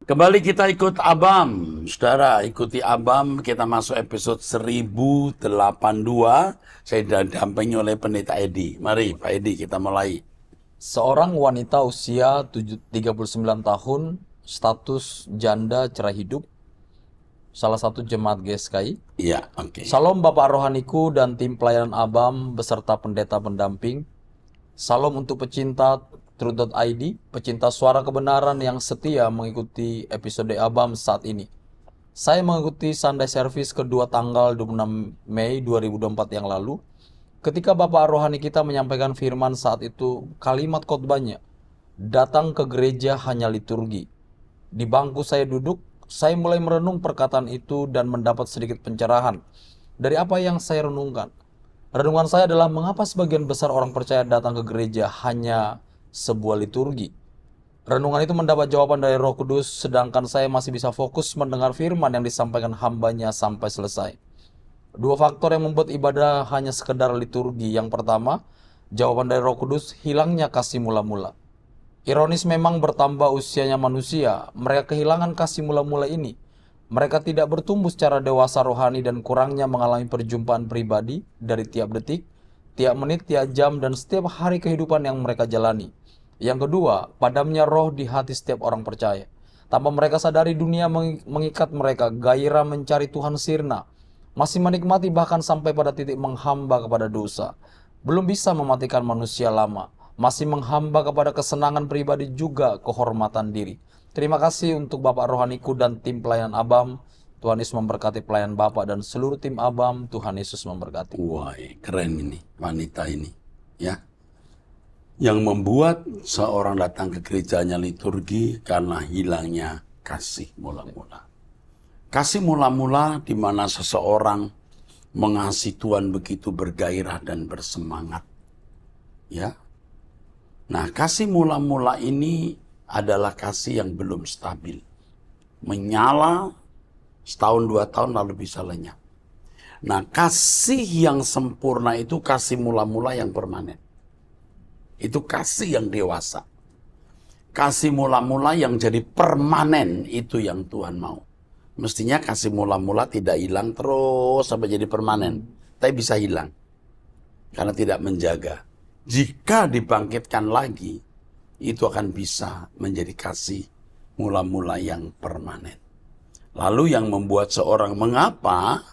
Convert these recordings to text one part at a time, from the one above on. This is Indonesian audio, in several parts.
Kembali kita ikut Abam, saudara, ikuti Abam, kita masuk episode 1082. Saya didampingi oleh Pendeta Edi. Mari Pak Edi, kita mulai. Seorang wanita usia 39 tahun, status janda cerai hidup, salah satu jemaat GSKI. Iya, oke. Salam Bapak Rohaniku dan tim pelayanan Abam beserta pendeta pendamping. Salam untuk pecinta Truth.id, pecinta suara kebenaran yang setia mengikuti episode Abam saat ini. Saya mengikuti Sunday Service kedua tanggal 26 Mei 2024 yang lalu. Ketika Bapak Rohani kita menyampaikan firman saat itu, kalimat khotbahnya, datang ke gereja hanya liturgi. Di bangku saya duduk, saya mulai merenung perkataan itu dan mendapat sedikit pencerahan dari apa yang saya renungkan. Renungan saya adalah mengapa sebagian besar orang percaya datang ke gereja hanya sebuah liturgi. Renungan itu mendapat jawaban dari Roh Kudus, sedangkan saya masih bisa fokus mendengar firman yang disampaikan hambanya sampai selesai. Dua faktor yang membuat ibadah hanya sekedar liturgi. Yang pertama, jawaban dari Roh Kudus, hilangnya kasih mula-mula. Ironis memang bertambah usianya manusia, mereka kehilangan kasih mula-mula ini. Mereka tidak bertumbuh secara dewasa rohani dan kurangnya mengalami perjumpaan pribadi dari tiap detik, tiap menit, tiap jam, dan setiap hari kehidupan yang mereka jalani. Yang kedua, padamnya roh di hati setiap orang percaya. Tanpa mereka sadari dunia mengikat mereka, gairah mencari Tuhan sirna. Masih menikmati bahkan sampai pada titik menghamba kepada dosa. Belum bisa mematikan manusia lama. Masih menghamba kepada kesenangan pribadi juga kehormatan diri. Terima kasih untuk Bapak Rohaniku dan tim pelayanan Abam. Tuhan Yesus memberkati pelayan Bapak dan seluruh tim Abam. Tuhan Yesus memberkati. Wah, keren ini, wanita ini. Ya, yang membuat seorang datang ke gerejanya liturgi karena hilangnya kasih mula-mula. Kasih mula-mula di mana seseorang mengasihi Tuhan begitu bergairah dan bersemangat. Ya. Nah, kasih mula-mula ini adalah kasih yang belum stabil. Menyala setahun 2 tahun lalu bisa lenyap. Nah, kasih yang sempurna itu kasih mula-mula yang permanen. Itu kasih yang dewasa. Kasih mula-mula yang jadi permanen itu yang Tuhan mau. Mestinya kasih mula-mula tidak hilang terus sampai jadi permanen. Tapi bisa hilang. Karena tidak menjaga. Jika dibangkitkan lagi, itu akan bisa menjadi kasih mula-mula yang permanen. Lalu yang membuat seorang mengapa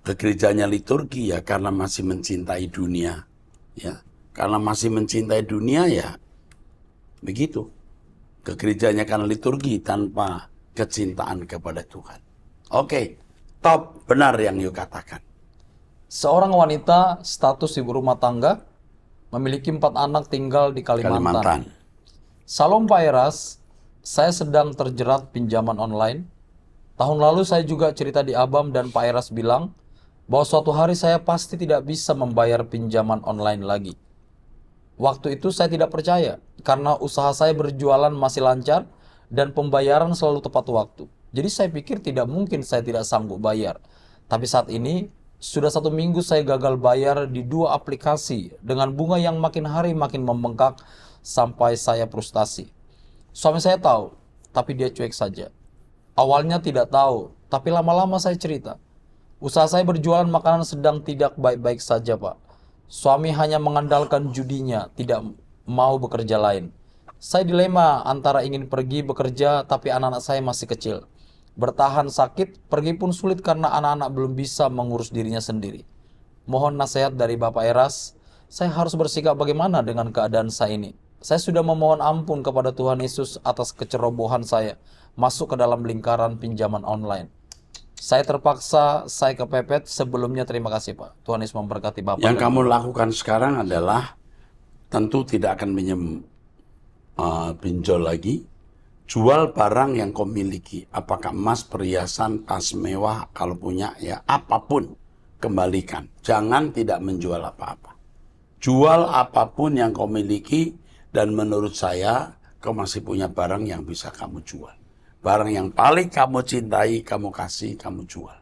ke gerejanya liturgi ya karena masih mencintai dunia. Ya, karena masih mencintai dunia ya begitu. Ke gerejanya karena liturgi tanpa kecintaan kepada Tuhan. Oke, top, benar yang you katakan. Seorang wanita status ibu rumah tangga memiliki 4 anak tinggal di Kalimantan. Kalimantan. Salam Pak Eras, saya sedang terjerat pinjaman online. Tahun lalu saya juga cerita di Abam dan Pak Eras bilang bahwa suatu hari saya pasti tidak bisa membayar pinjaman online lagi. Waktu itu saya tidak percaya karena usaha saya berjualan masih lancar dan pembayaran selalu tepat waktu. Jadi saya pikir tidak mungkin saya tidak sanggup bayar. Tapi saat ini sudah 1 minggu saya gagal bayar di 2 aplikasi dengan bunga yang makin hari makin membengkak sampai saya frustasi. Suami saya tahu, tapi dia cuek saja. Awalnya tidak tahu, tapi lama-lama saya cerita. Usaha saya berjualan makanan sedang tidak baik-baik saja, Pak. Suami hanya mengandalkan judinya, tidak mau bekerja lain. Saya dilema antara ingin pergi bekerja, tapi anak-anak saya masih kecil. Bertahan sakit, pergi pun sulit karena anak-anak belum bisa mengurus dirinya sendiri. Mohon nasihat dari Bapak Eras, saya harus bersikap bagaimana dengan keadaan saya ini. Saya sudah memohon ampun kepada Tuhan Yesus atas kecerobohan saya masuk ke dalam lingkaran pinjaman online. Saya terpaksa, saya kepepet. Sebelumnya terima kasih Pak. Tuhan Yesus memberkati Bapak. Yang kamu lakukan sekarang adalah tentu tidak akan pinjol lagi. Jual barang yang kau miliki. Apakah emas, perhiasan, tas mewah, kalau punya ya apapun. Kembalikan. Jangan tidak menjual apa-apa. Jual apapun yang kau miliki dan menurut saya kau masih punya barang yang bisa kamu jual. Barang yang paling kamu cintai, kamu kasih, kamu jual.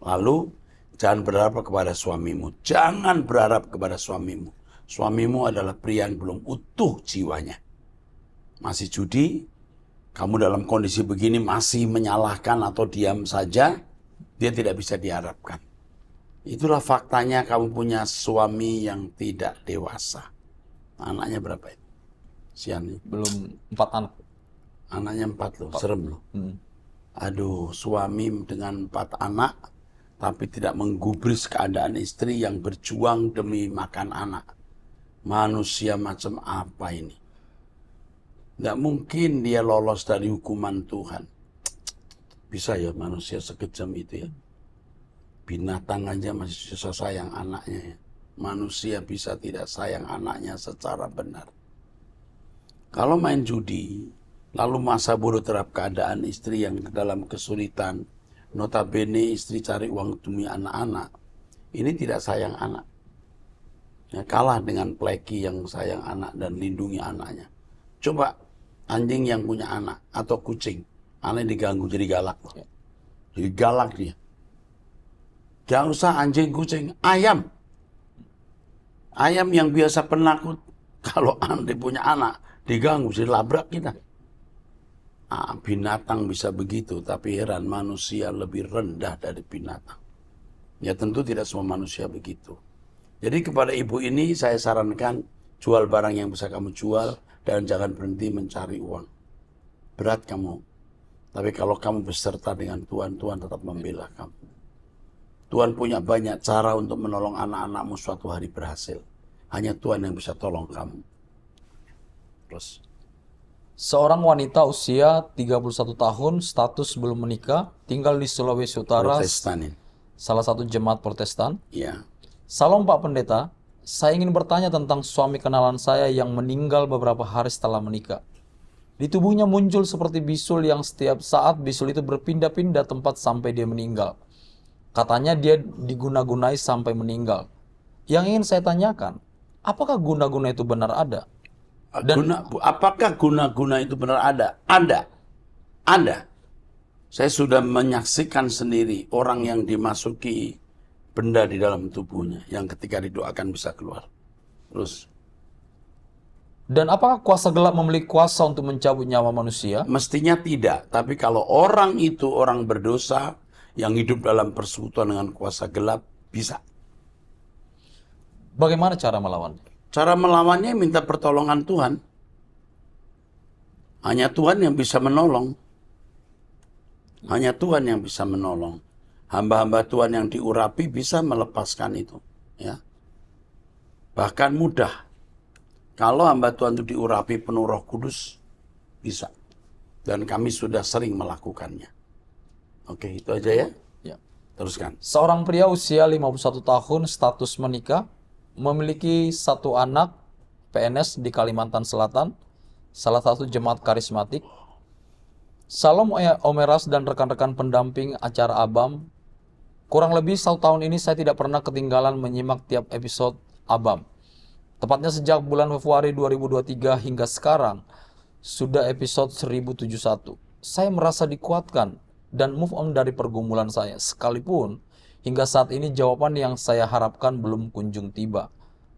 Lalu jangan berharap kepada suamimu. Jangan berharap kepada suamimu. Suamimu adalah pria yang belum utuh jiwanya. Masih judi, kamu dalam kondisi begini masih menyalahkan atau diam saja, dia tidak bisa diharapkan. Itulah faktanya kamu punya suami yang tidak dewasa. Anaknya berapa itu? Sian, Belum 4 anak. anaknya 4 loh, serem loh. Hmm. Aduh, suami dengan 4 anak, tapi tidak menggubris keadaan istri yang berjuang demi makan anak. Manusia macam apa ini? Tidak mungkin dia lolos dari hukuman Tuhan. Bisa ya manusia sekejam itu ya. Binatang aja masih susah sayang anaknya ya. Manusia bisa tidak sayang anaknya secara benar. Kalau main judi, lalu masa bodoh terhadap keadaan istri yang dalam kesulitan, notabene istri cari uang demi anak-anak, ini tidak sayang anak. Ya, kalah dengan pleki yang sayang anak dan lindungi anaknya. Coba anjing yang punya anak atau kucing, anaknya diganggu jadi galak. Jadi galak dia. Gak usah anjing, kucing, ayam. Ayam yang biasa penakut, kalau anda punya anak, diganggu, jadi labrak kita. Binatang bisa begitu, tapi heran manusia lebih rendah dari binatang. Ya tentu tidak semua manusia begitu. Jadi kepada ibu ini saya sarankan, jual barang yang bisa kamu jual, dan jangan berhenti mencari uang. Berat kamu. Tapi kalau kamu beserta dengan Tuhan, Tuhan tetap membela kamu. Tuhan punya banyak cara untuk menolong anak-anakmu suatu hari berhasil. Hanya Tuhan yang bisa tolong kamu. Terus. Seorang wanita usia 31 tahun, status belum menikah, tinggal di Sulawesi Utara, Protestan ini. salah satu jemaat Protestan. Ya. Salam Pak Pendeta, saya ingin bertanya tentang suami kenalan saya yang meninggal beberapa hari setelah menikah. Di tubuhnya muncul seperti bisul yang setiap saat bisul itu berpindah-pindah tempat sampai dia meninggal. Katanya dia diguna-gunai sampai meninggal. Yang ingin saya tanyakan, apakah guna-guna itu benar ada? Apakah guna-guna itu benar ada? Ada. Ada. Saya sudah menyaksikan sendiri orang yang dimasuki benda di dalam tubuhnya yang ketika didoakan bisa keluar. Terus. Dan apakah kuasa gelap memiliki kuasa untuk mencabut nyawa manusia? Mestinya tidak. Tapi kalau orang itu orang berdosa yang hidup dalam persekutuan dengan kuasa gelap, bisa. Bagaimana cara melawannya? Cara melawannya minta pertolongan Tuhan. Hanya Tuhan yang bisa menolong. Hanya Tuhan yang bisa menolong. Hamba-hamba Tuhan yang diurapi bisa melepaskan itu. Ya. Bahkan mudah. Kalau hamba Tuhan itu diurapi penuh Roh Kudus, bisa. Dan kami sudah sering melakukannya. Oke, itu aja ya. Ya. Teruskan. Seorang pria usia 51 tahun, status menikah, memiliki 1 anak, PNS di Kalimantan Selatan, salah satu jemaat karismatik. Salam Omeras dan rekan-rekan pendamping acara ABAM. Kurang lebih 1 tahun ini saya tidak pernah ketinggalan menyimak tiap episode ABAM. Tepatnya sejak bulan Februari 2023 hingga sekarang, sudah episode 1071. Saya merasa dikuatkan dan move on dari pergumulan saya. Sekalipun hingga saat ini jawaban yang saya harapkan belum kunjung tiba.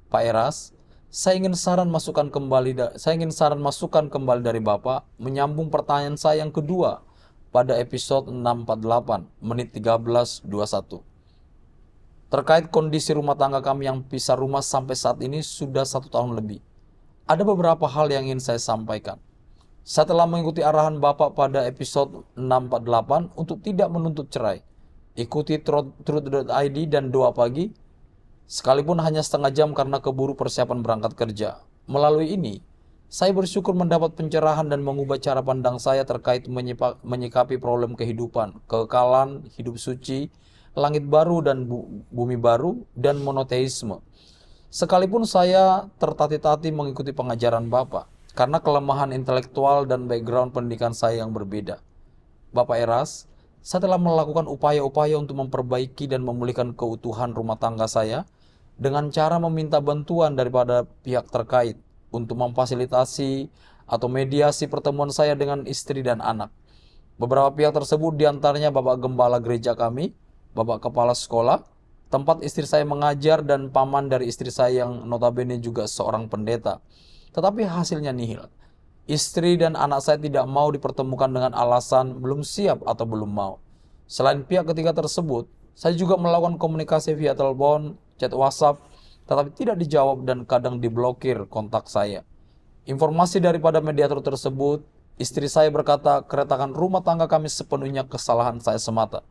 Pak Eras, saya ingin saran masukan kembali dari Bapak menyambung pertanyaan saya yang kedua pada episode 648 menit 13:21. Terkait kondisi rumah tangga kami yang pisah rumah sampai saat ini sudah 1 tahun lebih. Ada beberapa hal yang ingin saya sampaikan. Saya telah mengikuti arahan Bapak pada episode 648 untuk tidak menuntut cerai. Ikuti truth.id dan doa pagi, sekalipun hanya setengah jam karena keburu persiapan berangkat kerja. Melalui ini, saya bersyukur mendapat pencerahan dan mengubah cara pandang saya terkait menyikapi problem kehidupan, kekekalan, hidup suci, langit baru dan bumi baru, dan monoteisme. Sekalipun saya tertatih-tatih mengikuti pengajaran Bapak, karena kelemahan intelektual dan background pendidikan saya yang berbeda. Bapak Eras, saya telah melakukan upaya-upaya untuk memperbaiki dan memulihkan keutuhan rumah tangga saya dengan cara meminta bantuan daripada pihak terkait untuk memfasilitasi atau mediasi pertemuan saya dengan istri dan anak. Beberapa pihak tersebut diantaranya Bapak Gembala gereja kami, Bapak Kepala Sekolah, tempat istri saya mengajar, dan paman dari istri saya yang notabene juga seorang pendeta. Tetapi hasilnya nihil. Istri dan anak saya tidak mau dipertemukan dengan alasan belum siap atau belum mau. Selain pihak ketiga tersebut, saya juga melakukan komunikasi via telepon, chat WhatsApp, tetapi tidak dijawab dan kadang diblokir kontak saya. Informasi daripada mediator tersebut, istri saya berkata keretakan rumah tangga kami sepenuhnya kesalahan saya semata.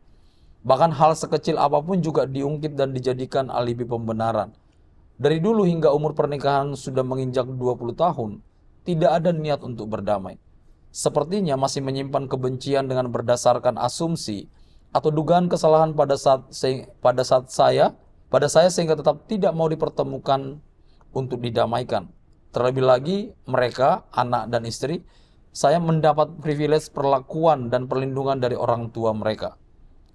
Bahkan hal sekecil apapun juga diungkit dan dijadikan alibi pembenaran. Dari dulu hingga umur pernikahan sudah menginjak 20 tahun, tidak ada niat untuk berdamai. Sepertinya masih menyimpan kebencian dengan berdasarkan asumsi atau dugaan kesalahan pada saya sehingga tetap tidak mau dipertemukan untuk didamaikan. Terlebih lagi mereka, anak dan istri, saya mendapat privilege perlakuan dan perlindungan dari orang tua mereka.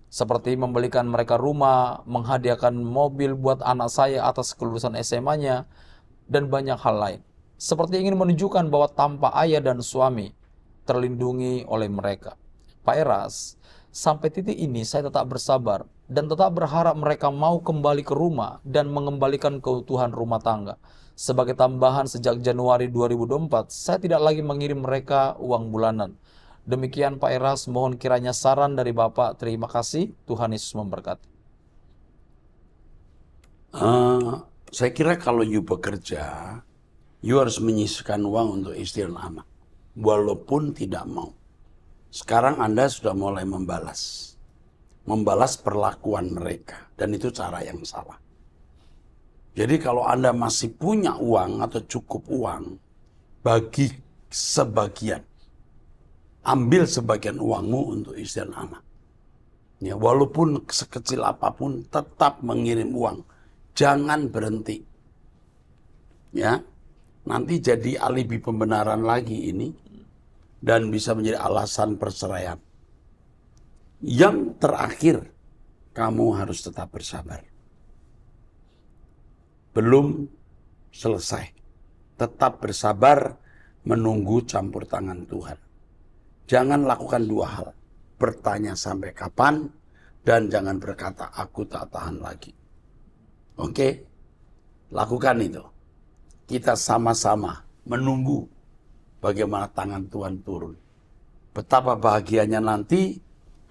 Seperti membelikan mereka rumah, menghadiahkan mobil buat anak saya atas kelulusan SMA-nya, dan banyak hal lain. Seperti ingin menunjukkan bahwa tanpa ayah dan suami, terlindungi oleh mereka. Pak Eras, sampai titik ini saya tetap bersabar dan tetap berharap mereka mau kembali ke rumah dan mengembalikan keutuhan rumah tangga. Sebagai tambahan sejak Januari 2024, saya tidak lagi mengirim mereka uang bulanan. Demikian Pak Eras, mohon kiranya saran dari Bapak. Terima kasih, Tuhan Yesus memberkati. Saya kira kalau you bekerja, you harus menyisihkan uang untuk istri dan anak. Walaupun tidak mau. Sekarang Anda sudah mulai membalas. Membalas perlakuan mereka. Dan itu cara yang salah. Jadi kalau Anda masih punya uang atau cukup uang, bagi sebagian. Ambil sebagian uangmu untuk istri dan anak. Ya, walaupun sekecil apapun, tetap mengirim uang. Jangan berhenti. Ya, nanti jadi alibi pembenaran lagi ini. Dan bisa menjadi alasan perceraian. Yang terakhir, kamu harus tetap bersabar. Belum selesai. Tetap bersabar menunggu campur tangan Tuhan. Jangan lakukan dua hal. Bertanya sampai kapan dan jangan berkata aku tak tahan lagi. Oke? Lakukan itu. Kita sama-sama menunggu bagaimana tangan Tuhan turun. Betapa bahagianya nanti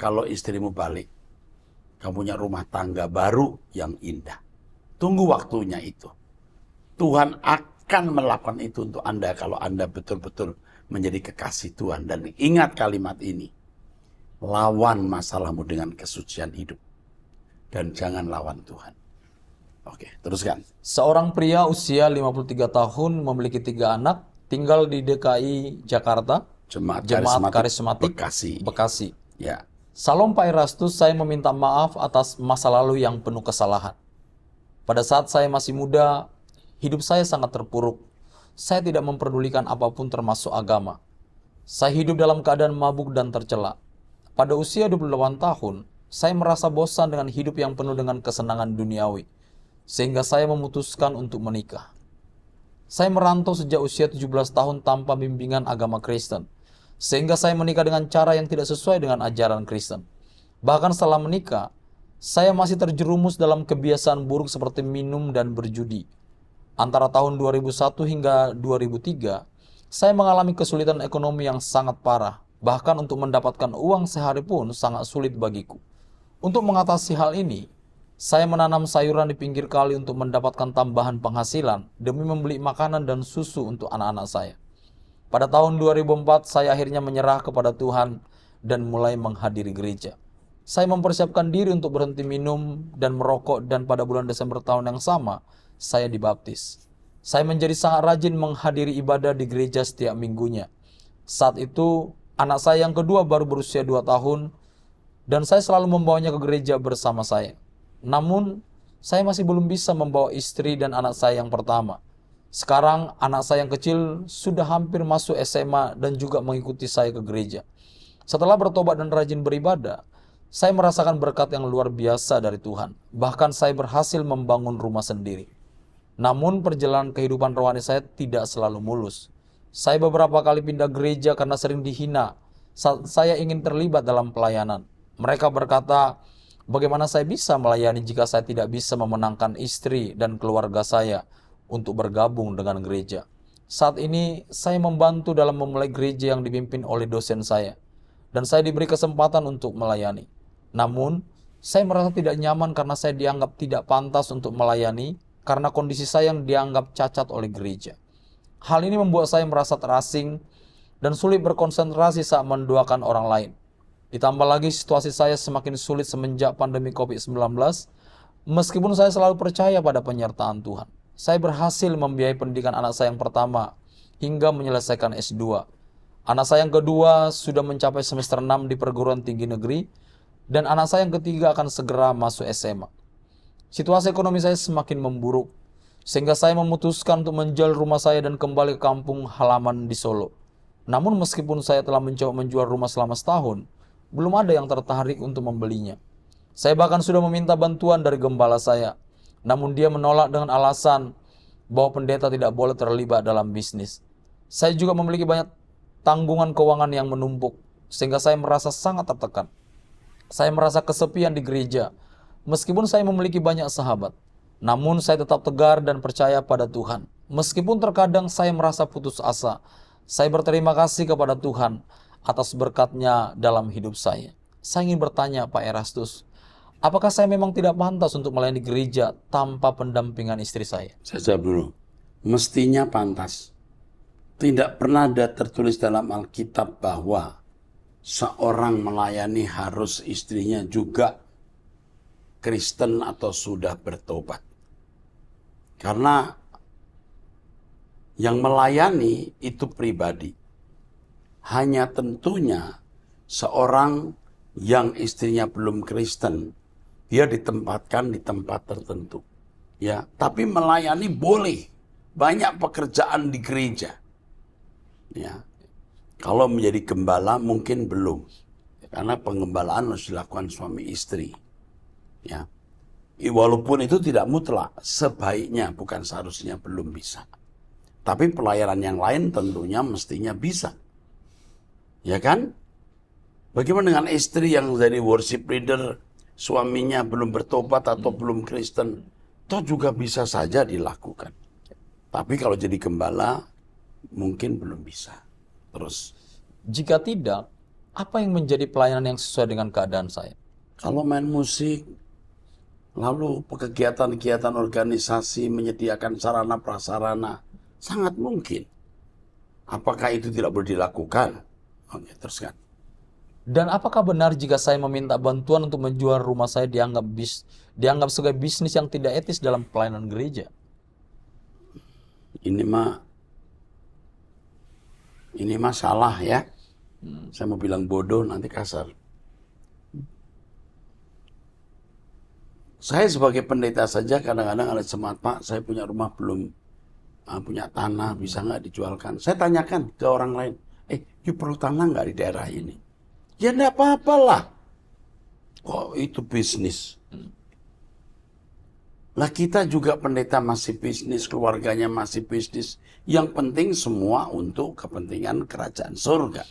kalau istrimu balik. Kamu punya rumah tangga baru yang indah. Tunggu waktunya itu. Tuhan akan melakukan itu untuk Anda kalau Anda betul-betul menjadi kekasih Tuhan. Dan ingat kalimat ini. Lawan masalahmu dengan kesucian hidup. Dan jangan lawan Tuhan. Oke, teruskan. Seorang pria usia 53 tahun memiliki 3 anak, tinggal di DKI Jakarta, Jemaat Karismatik Bekasi. Ya. Salam Pak Erastus, saya meminta maaf atas masa lalu yang penuh kesalahan. Pada saat saya masih muda, hidup saya sangat terpuruk. Saya tidak memperdulikan apapun termasuk agama. Saya hidup dalam keadaan mabuk dan tercela. Pada usia 28 tahun, saya merasa bosan dengan hidup yang penuh dengan kesenangan duniawi. Sehingga saya memutuskan untuk menikah. Saya merantau sejak usia 17 tahun tanpa bimbingan agama Kristen. Sehingga saya menikah dengan cara yang tidak sesuai dengan ajaran Kristen. Bahkan setelah menikah, saya masih terjerumus dalam kebiasaan buruk seperti minum dan berjudi. Antara tahun 2001 hingga 2003, saya mengalami kesulitan ekonomi yang sangat parah. Bahkan untuk mendapatkan uang sehari pun sangat sulit bagiku. Untuk mengatasi hal ini, saya menanam sayuran di pinggir kali untuk mendapatkan tambahan penghasilan demi membeli makanan dan susu untuk anak-anak saya. Pada tahun 2004, saya akhirnya menyerah kepada Tuhan dan mulai menghadiri gereja. Saya mempersiapkan diri untuk berhenti minum dan merokok dan pada bulan Desember tahun yang sama, saya dibaptis. Saya menjadi sangat rajin menghadiri ibadah di gereja setiap minggunya. Saat itu, anak saya yang kedua baru berusia 2 tahun dan saya selalu membawanya ke gereja bersama saya. Namun, saya masih belum bisa membawa istri dan anak saya yang pertama. Sekarang, anak saya yang kecil sudah hampir masuk SMA dan juga mengikuti saya ke gereja. Setelah bertobat dan rajin beribadah, saya merasakan berkat yang luar biasa dari Tuhan. Bahkan saya berhasil membangun rumah sendiri. Namun, perjalanan kehidupan rohani saya tidak selalu mulus. Saya beberapa kali pindah gereja karena sering dihina saat saya ingin terlibat dalam pelayanan. Mereka berkata, bagaimana saya bisa melayani jika saya tidak bisa memenangkan istri dan keluarga saya untuk bergabung dengan gereja. Saat ini saya membantu dalam memulai gereja yang dipimpin oleh dosen saya. Dan saya diberi kesempatan untuk melayani. Namun, saya merasa tidak nyaman karena saya dianggap tidak pantas untuk melayani karena kondisi saya yang dianggap cacat oleh gereja. Hal ini membuat saya merasa terasing dan sulit berkonsentrasi saat mendoakan orang lain. Ditambah lagi situasi saya semakin sulit semenjak pandemi COVID-19. Meskipun saya selalu percaya pada penyertaan Tuhan, saya berhasil membiayai pendidikan anak saya yang pertama hingga menyelesaikan S2. Anak saya yang kedua sudah mencapai semester 6 di perguruan tinggi negeri, dan anak saya yang ketiga akan segera masuk SMA. Situasi ekonomi saya semakin memburuk, sehingga saya memutuskan untuk menjual rumah saya dan kembali ke kampung halaman di Solo. Namun meskipun saya telah mencoba menjual rumah selama setahun, belum ada yang tertarik untuk membelinya. Saya bahkan sudah meminta bantuan dari gembala saya, namun dia menolak dengan alasan bahwa pendeta tidak boleh terlibat dalam bisnis. Saya juga memiliki banyak tanggungan keuangan yang menumpuk, sehingga saya merasa sangat tertekan. Saya merasa kesepian di gereja, meskipun saya memiliki banyak sahabat. Namun saya tetap tegar dan percaya pada Tuhan. Meskipun terkadang saya merasa putus asa, saya berterima kasih kepada Tuhan atas berkat-Nya dalam hidup saya. Saya ingin bertanya, Pak Erastus, apakah saya memang tidak pantas untuk melayani gereja tanpa pendampingan istri saya? Saya jawab dulu. Mestinya pantas. Tidak pernah ada tertulis dalam Alkitab bahwa seorang melayani harus istrinya juga Kristen atau sudah bertobat. Karena yang melayani itu pribadi. Hanya tentunya seorang yang istrinya belum Kristen, dia ditempatkan di tempat tertentu. Ya, tapi melayani boleh. Banyak pekerjaan di gereja. Ya, kalau menjadi gembala mungkin belum, karena penggembalaan harus dilakukan suami istri. Ya, walaupun itu tidak mutlak, sebaiknya bukan seharusnya belum bisa. Tapi pelayanan yang lain tentunya mestinya bisa, ya kan? Bagaimana dengan istri yang jadi worship leader, suaminya belum bertobat atau belum Kristen? Itu juga bisa saja dilakukan. Tapi kalau jadi gembala mungkin belum bisa. Terus, Jika tidak, apa yang menjadi pelayanan yang sesuai dengan keadaan saya? kalau main musik, lalu kegiatan-kegiatan organisasi menyediakan sarana prasarana, sangat mungkin. Apakah itu tidak boleh dilakukan? Oke, teruskan. Dan apakah benar jika saya meminta bantuan untuk menjual rumah saya dianggap sebagai bisnis yang tidak etis dalam pelayanan gereja? Ini mah salah ya. Saya mau bilang bodoh nanti kasar. Saya sebagai pendeta saja kadang-kadang ada semangat, Pak, saya punya rumah belum punya tanah, bisa nggak dijualkan? Saya tanyakan ke orang lain, you perlu tanah nggak di daerah ini? Ya nggak apa-apalah. Kok itu bisnis? Lah kita juga pendeta masih bisnis, keluarganya masih bisnis. Yang penting semua untuk kepentingan kerajaan surga.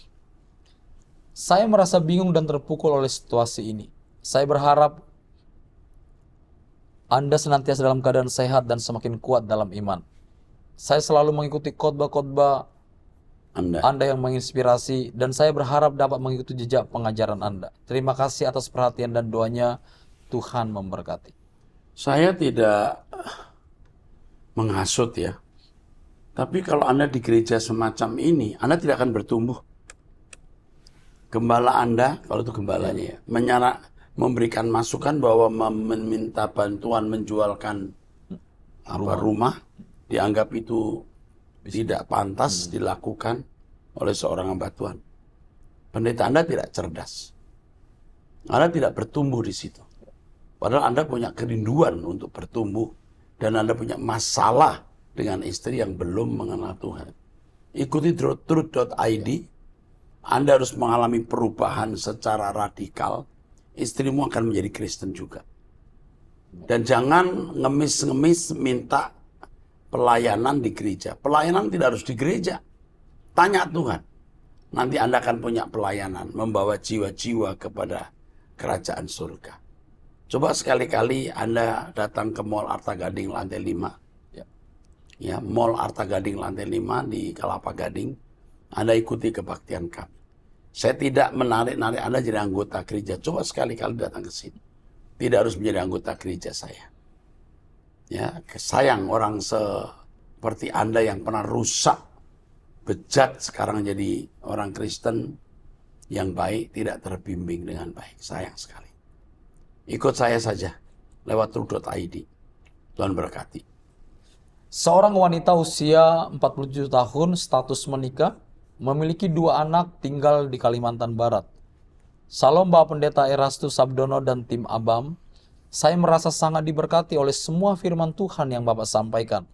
Saya merasa bingung dan terpukul oleh situasi ini. Saya berharap Anda senantiasa dalam keadaan sehat dan semakin kuat dalam iman. Saya selalu mengikuti khotbah-khotbah Anda yang menginspirasi, dan saya berharap dapat mengikuti jejak pengajaran Anda. Terima kasih atas perhatian dan doanya. Tuhan memberkati. Saya tidak menghasut ya. Tapi kalau Anda di gereja semacam ini, Anda tidak akan bertumbuh. Gembala Anda, kalau itu gembalanya ya, memberikan masukan bahwa meminta bantuan menjualkan rumah, dianggap itu tidak pantas dilakukan oleh seorang hamba Tuhan. Pendeta Anda tidak cerdas. Anda tidak bertumbuh di situ. Padahal Anda punya kerinduan untuk bertumbuh dan Anda punya masalah dengan istri yang belum mengenal Tuhan. Ikuti truth.id. Anda harus mengalami perubahan secara radikal. Istrimu akan menjadi Kristen juga. Dan jangan ngemis-ngemis minta pelayanan di gereja. Pelayanan tidak harus di gereja. Tanya Tuhan. Nanti Anda akan punya pelayanan. Membawa jiwa-jiwa kepada kerajaan surga. Coba sekali-kali Anda datang ke Mall Arta Gading lantai 5. ya, Mall Arta Gading lantai 5 di Kelapa Gading, Anda ikuti kebaktian kami. Saya tidak menarik-narik Anda jadi anggota gereja. Coba sekali-kali datang ke sini. Tidak harus menjadi anggota gereja saya. Ya, sayang orang seperti Anda yang pernah rusak, bejat, sekarang jadi orang Kristen yang baik, tidak terbimbing dengan baik. Sayang sekali. Ikut saya saja lewat true.id. Tuhan berkati. Seorang wanita usia 47 tahun, status menikah, memiliki 2 anak, tinggal di Kalimantan Barat. Salam Bapak Pendeta Erastus Sabdono dan tim ABAM. Saya merasa sangat diberkati oleh semua firman Tuhan yang Bapak sampaikan.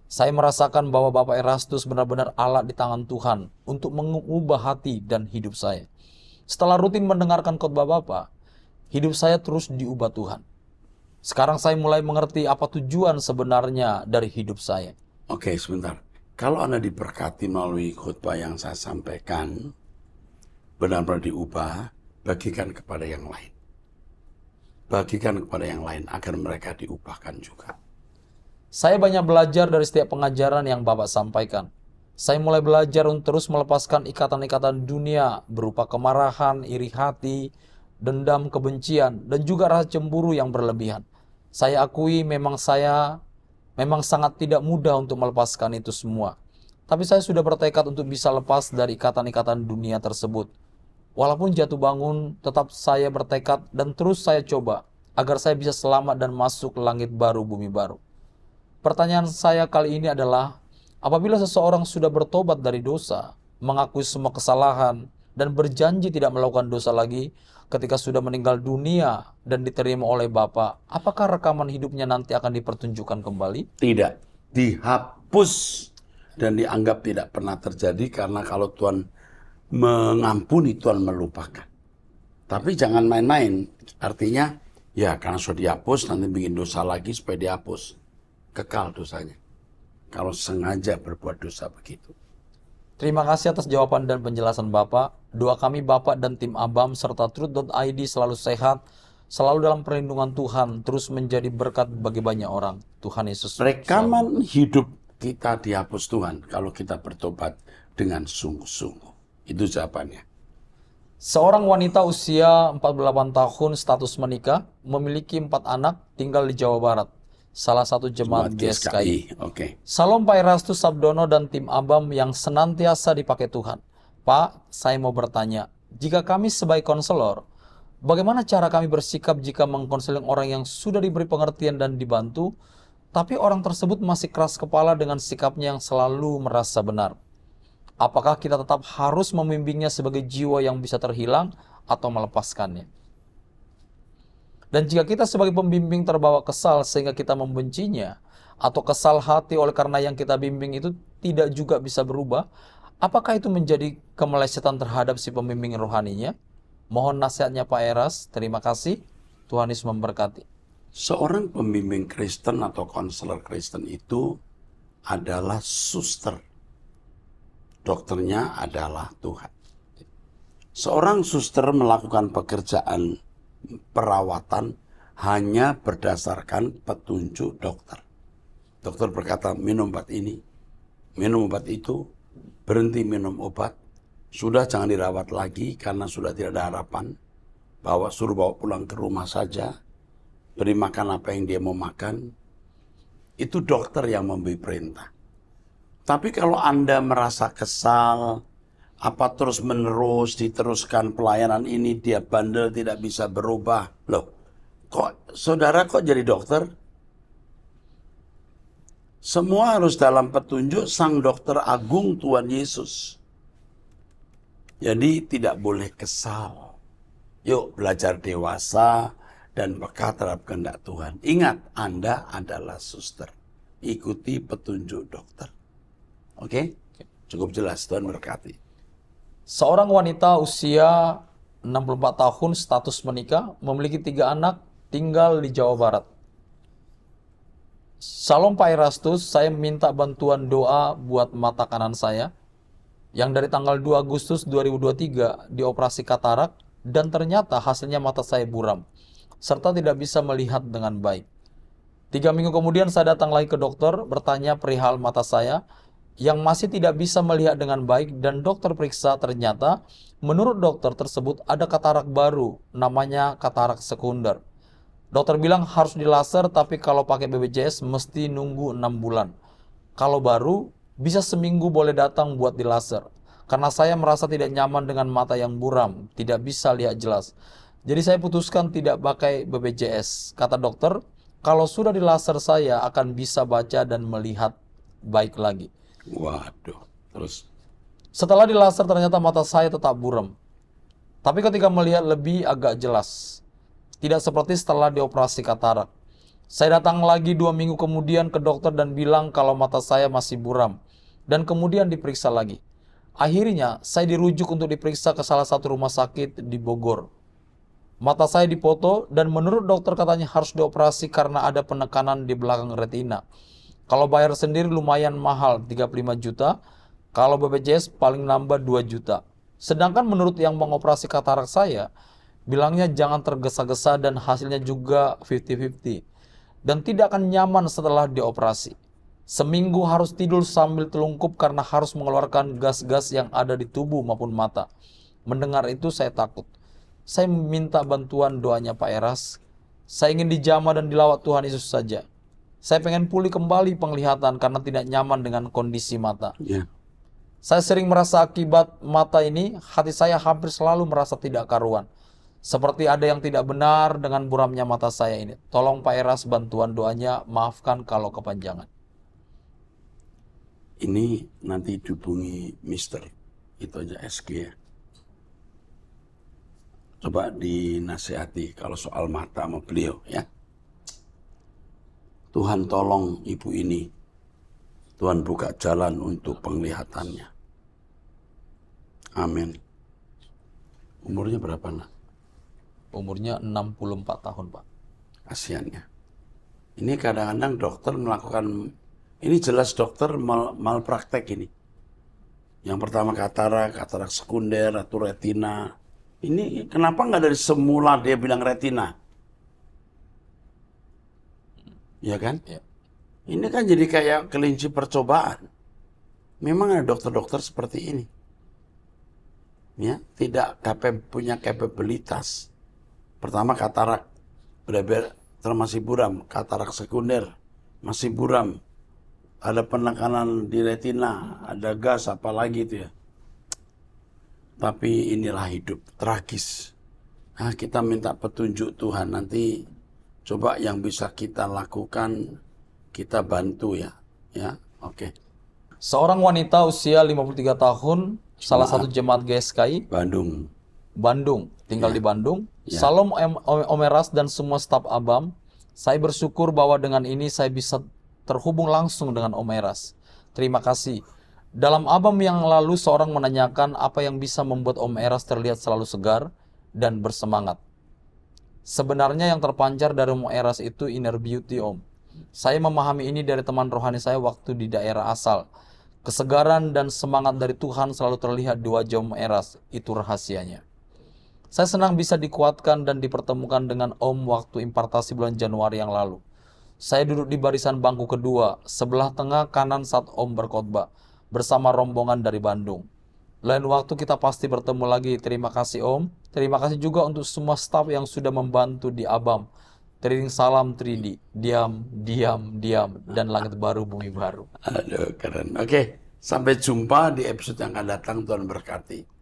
Saya merasakan bahwa Bapak Erastus benar-benar alat di tangan Tuhan untuk mengubah hati dan hidup saya. Setelah rutin mendengarkan khotbah Bapak, hidup saya terus diubah Tuhan. Sekarang saya mulai mengerti apa tujuan sebenarnya dari hidup saya. Oke, sebentar. Kalau Anda diberkati melalui khotbah yang saya sampaikan, benar-benar diubah, bagikan kepada yang lain. Bagikan kepada yang lain agar mereka diubahkan juga. Saya banyak belajar dari setiap pengajaran yang Bapak sampaikan. Saya mulai belajar untuk terus melepaskan ikatan-ikatan dunia berupa kemarahan, iri hati, dendam, kebencian, dan juga rasa cemburu yang berlebihan. Saya akui memang sangat tidak mudah untuk melepaskan itu semua. Tapi saya sudah bertekad untuk bisa lepas dari ikatan-ikatan dunia tersebut. Walaupun jatuh bangun, tetap saya bertekad dan terus saya coba agar saya bisa selamat dan masuk ke langit baru, bumi baru. Pertanyaan saya kali ini adalah, apabila seseorang sudah bertobat dari dosa, mengakui semua kesalahan, dan berjanji tidak melakukan dosa lagi, ketika sudah meninggal dunia dan diterima oleh Bapa, apakah rekaman hidupnya nanti akan dipertunjukkan kembali? Tidak. Dihapus dan dianggap tidak pernah terjadi karena kalau Tuhan mengampuni, Tuhan melupakan. Tapi jangan main-main. Artinya, ya karena sudah dihapus, nanti bikin dosa lagi supaya dihapus. Kekal dosanya. Kalau sengaja berbuat dosa begitu. Terima kasih atas jawaban dan penjelasan Bapak. Doa kami Bapak dan tim ABAM serta Truth.id selalu sehat, selalu dalam perlindungan Tuhan, terus menjadi berkat bagi banyak orang. Tuhan Yesus. Rekaman hidup kita dihapus Tuhan kalau kita bertobat dengan sungguh-sungguh. Itu jawabannya. Seorang wanita usia 48 tahun, status menikah, memiliki 4 anak, tinggal di Jawa Barat. Salah satu jemaat GSKI. Oke. Salam Pak Erastus Sabdono dan tim ABAM yang senantiasa dipakai Tuhan. Pak, saya mau bertanya, jika kami sebagai konselor, bagaimana cara kami bersikap jika mengkonseling orang yang sudah diberi pengertian dan dibantu, tapi orang tersebut masih keras kepala dengan sikapnya yang selalu merasa benar? Apakah kita tetap harus membimbingnya sebagai jiwa yang bisa terhilang atau melepaskannya? Dan jika kita sebagai pembimbing terbawa kesal sehingga kita membencinya, atau kesal hati oleh karena yang kita bimbing itu tidak juga bisa berubah, apakah itu menjadi kemelesetan terhadap si pembimbing rohaninya? Mohon nasihatnya Pak Eras, terima kasih. Tuhan Yesus memberkati. Seorang pembimbing Kristen atau konselor Kristen itu adalah suster. Dokternya adalah Tuhan. Seorang suster melakukan pekerjaan perawatan hanya berdasarkan petunjuk dokter. Dokter berkata, minum obat ini, minum obat itu, berhenti minum obat, sudah jangan dirawat lagi karena sudah tidak ada harapan, suruh bawa pulang ke rumah saja, beri makan apa yang dia mau makan. Itu dokter yang memberi perintah. Tapi kalau Anda merasa kesal, apa terus menerus diteruskan pelayanan ini, dia bandel tidak bisa berubah. Loh, kok saudara kok jadi dokter? Semua harus dalam petunjuk Sang Dokter Agung Tuhan Yesus. Jadi tidak boleh kesal. Yuk belajar dewasa dan peka terhadap kehendak Tuhan. Ingat, Anda adalah suster. Ikuti petunjuk dokter. Oke? Cukup jelas, Tuhan berkati. Seorang wanita usia 64 tahun, status menikah, memiliki 3 anak, tinggal di Jawa Barat. Salam Pak Erastus, saya minta bantuan doa buat mata kanan saya, yang dari tanggal 2 Agustus 2023 dioperasi katarak, dan ternyata hasilnya mata saya buram, serta tidak bisa melihat dengan baik. 3 minggu kemudian saya datang lagi ke dokter bertanya perihal mata saya yang masih tidak bisa melihat dengan baik dan dokter periksa ternyata menurut dokter tersebut ada katarak baru namanya katarak sekunder. Dokter bilang harus di laser tapi kalau pakai BPJS mesti nunggu 6 bulan. Kalau baru bisa seminggu boleh datang buat di laser. Karena saya merasa tidak nyaman dengan mata yang buram, tidak bisa lihat jelas. Jadi saya putuskan tidak pakai BPJS. Kata dokter, kalau sudah di laser saya akan bisa baca dan melihat baik lagi. Waduh. Terus Setelah di laser ternyata mata saya tetap buram. Tapi ketika melihat lebih agak jelas. Tidak seperti setelah dioperasi katarak. Saya datang lagi 2 minggu kemudian ke dokter dan bilang kalau mata saya masih buram. Dan kemudian diperiksa lagi. Akhirnya saya dirujuk untuk diperiksa ke salah satu rumah sakit di Bogor. Mata saya dipoto dan menurut dokter katanya harus dioperasi karena ada penekanan di belakang retina. Kalau bayar sendiri lumayan mahal, 35 juta. Kalau BPJS paling nambah 2 juta. Sedangkan menurut yang mengoperasi katarak saya, bilangnya jangan tergesa-gesa dan hasilnya juga 50-50. Dan tidak akan nyaman setelah dioperasi. Seminggu harus tidur sambil telungkup karena harus mengeluarkan gas-gas yang ada di tubuh maupun mata. Mendengar itu saya takut. Saya minta bantuan doanya Pak Eras. Saya ingin dijamah dan dilawat Tuhan Yesus saja. Saya pengen pulih kembali penglihatan karena tidak nyaman dengan kondisi mata. ya, Saya sering merasa akibat mata ini, hati saya hampir selalu merasa tidak karuan. Seperti ada yang tidak benar dengan buramnya mata saya ini. Tolong Pak Eras bantuan doanya, maafkan kalau kepanjangan. ini nanti dihubungi Mister. Itu aja SG ya. Coba dinasehati kalau soal mata sama beliau ya. Tuhan tolong ibu ini. Tuhan buka jalan untuk penglihatannya. Amin. Umurnya berapa nak? Umurnya 64 tahun Pak. Kasihan ya. Ini kadang-kadang dokter melakukan, ini jelas dokter malpraktek ini. Yang pertama katarak sekunder atau retina. Ini kenapa nggak dari semula dia bilang retina? Ya kan? Ya. Ini kan jadi kayak kelinci percobaan. Memang ada dokter-dokter seperti ini. Ya, tidak punya kapabilitas. Pertama katarak, benar-benar masih buram. Katarak sekunder, masih buram. Ada penekanan di retina, ada gas, apalagi itu ya. Tapi inilah hidup, tragis. Nah, kita minta petunjuk Tuhan, nanti coba yang bisa kita lakukan, kita bantu ya. Ya, oke. Seorang wanita usia 53 tahun, salah satu jemaat GSKI, Bandung. tinggal di Bandung. Ya. Salam Om Eras dan semua staf Abam. Saya bersyukur bahwa dengan ini saya bisa terhubung langsung dengan Om Eras. Terima kasih. Dalam Abam yang lalu seorang menanyakan apa yang bisa membuat Om Eras terlihat selalu segar dan bersemangat. Sebenarnya yang terpancar dari Om Eras itu inner beauty Om. Saya memahami ini dari teman rohani saya waktu di daerah asal. Kesegaran dan semangat dari Tuhan selalu terlihat di wajah Om Eras. Itu rahasianya. Saya senang bisa dikuatkan dan dipertemukan dengan Om waktu impartasi bulan Januari yang lalu. Saya duduk di barisan bangku kedua, sebelah tengah kanan saat Om berkhotbah, bersama rombongan dari Bandung. Lain waktu kita pasti bertemu lagi. Terima kasih Om. Terima kasih juga untuk semua staf yang sudah membantu di Abam. Tering salam 3D. Diam, diam, diam. Dan langit baru, bumi baru. Aduh, keren. Oke, sampai jumpa di episode yang akan datang. Tuhan berkati.